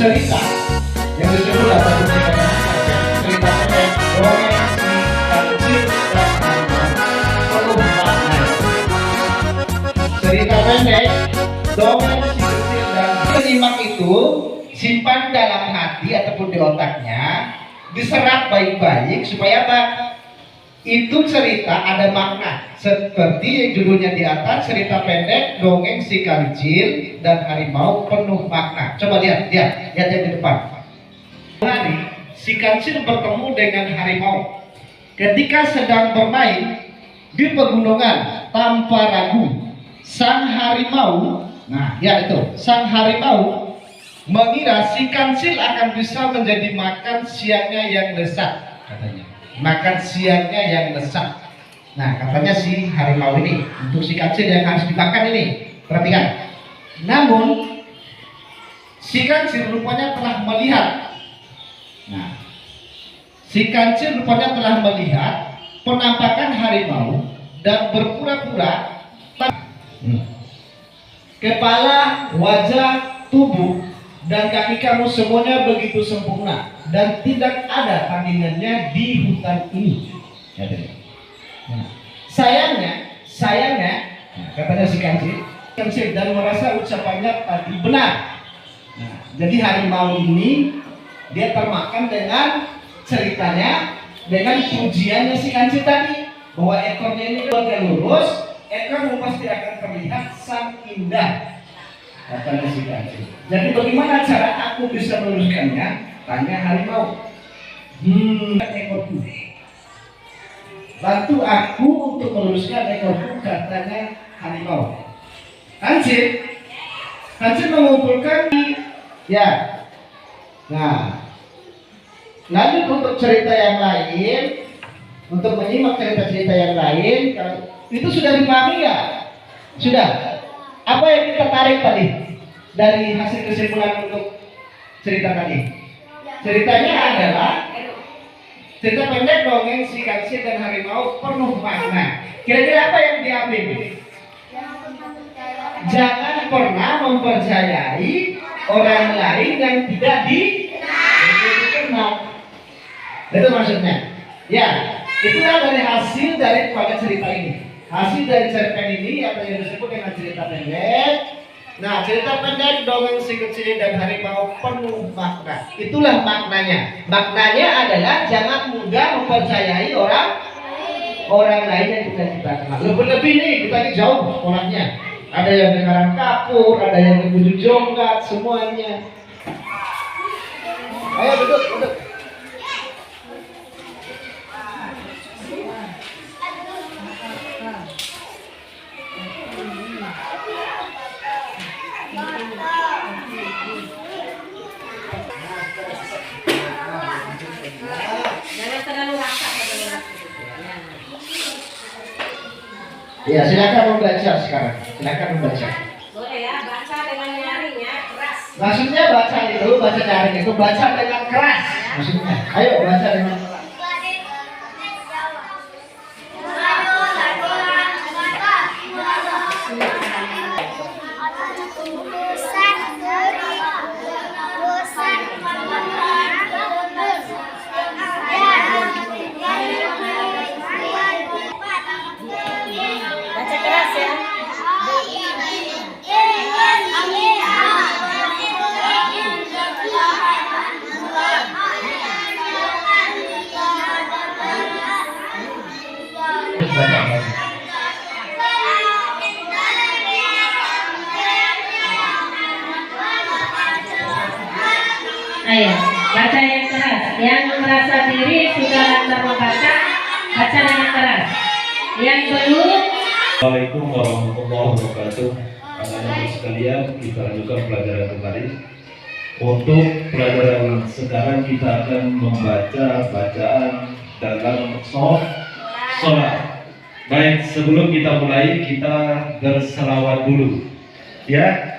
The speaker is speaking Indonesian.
cerita yang disebut apa cerita pendek dongeng si kancil dan penuh makna. Cerita pendek dongeng si kecil dan penyimak itu simpan dalam hati ataupun di otaknya, diserap baik-baik supaya apa? Itu cerita ada makna seperti yang judulnya di atas, cerita pendek dongeng si kancil dan harimau penuh makna. Coba lihat yang di depan. Hari si kancil bertemu dengan harimau ketika sedang bermain di pegunungan tanpa ragu. Sang harimau, sang harimau mengira si kancil akan bisa menjadi makan siangnya yang lezat, katanya. Makan siangnya yang lezat. Nah, katanya si harimau ini untuk si kancil yang harus dimakan ini. Perhatikan. Namun si kancil rupanya telah melihat. Nah, si kancil rupanya telah melihat penampakan harimau dan berpura-pura kepala, wajah, tubuh dan kaki kamu semuanya begitu sempurna dan tidak ada tandingannya di hutan ini. Sayangnya, katanya si kancil dan merasa ucapannya tadi benar. Jadi harimau ini dia termakan dengan ceritanya, dengan pujiannya si kancil tadi, bahwa ekornya ini kalau lurus, ekor pasti akan terlihat sang indah, katanya si kancil. Jadi bagaimana cara aku bisa meluruskannya? Tanya harimau. Ekorku. Bantu aku untuk meluruskan ekorku, katanya harimau. Kancil mengumpulkan ya. Nah, lanjut untuk cerita yang lain, untuk menyimak cerita-cerita yang lain, itu sudah dipahami nggak? Sudah. Apa yang kita tarik tadi dari hasil kesimpulan untuk cerita tadi? Ceritanya adalah cerita pendek dongeng si kancil dan harimau penuh makna. Kira-kira apa yang diambil? Jangan pernah mempercayai orang lain yang tidak dikenal. Itu maksudnya. Ya, itulah dari hasil daripada cerita ini. Hasil dari cerita ini apa yang disebut dengan cerita pendek. Nah, cerita pendek dongeng si kecil dan harimau penuh makna. Itulah maknanya. Maknanya adalah jangan mudah mempercayai orang lain yang tidak kita kenal. Lebih-lebih nih, kita ini jauh orangnya. Ada yang di karang kapur, ada yang di bulu jonggat, semuanya. Ayo duduk. Jangan terlalu raksa. Ya, silakan membaca sekarang. Silakan membaca. Boleh ya, baca dengan nyaring ya, keras. Maksudnya baca nyaring itu baca dengan keras. Maksudnya, ayo baca dengan keras. Baca keras ya. Ayo, baca yang keras. Yang merasa diri sudah lancar membaca, baca dengan keras. Yang belum. Assalamualaikum warahmatullahi wabarakatuh. Anak-anak sekalian, kita lanjutkan pelajaran kembali. Untuk pelajaran sekarang kita akan membaca bacaan dalam sholat. Baik, sebelum kita mulai kita berselawat dulu, ya.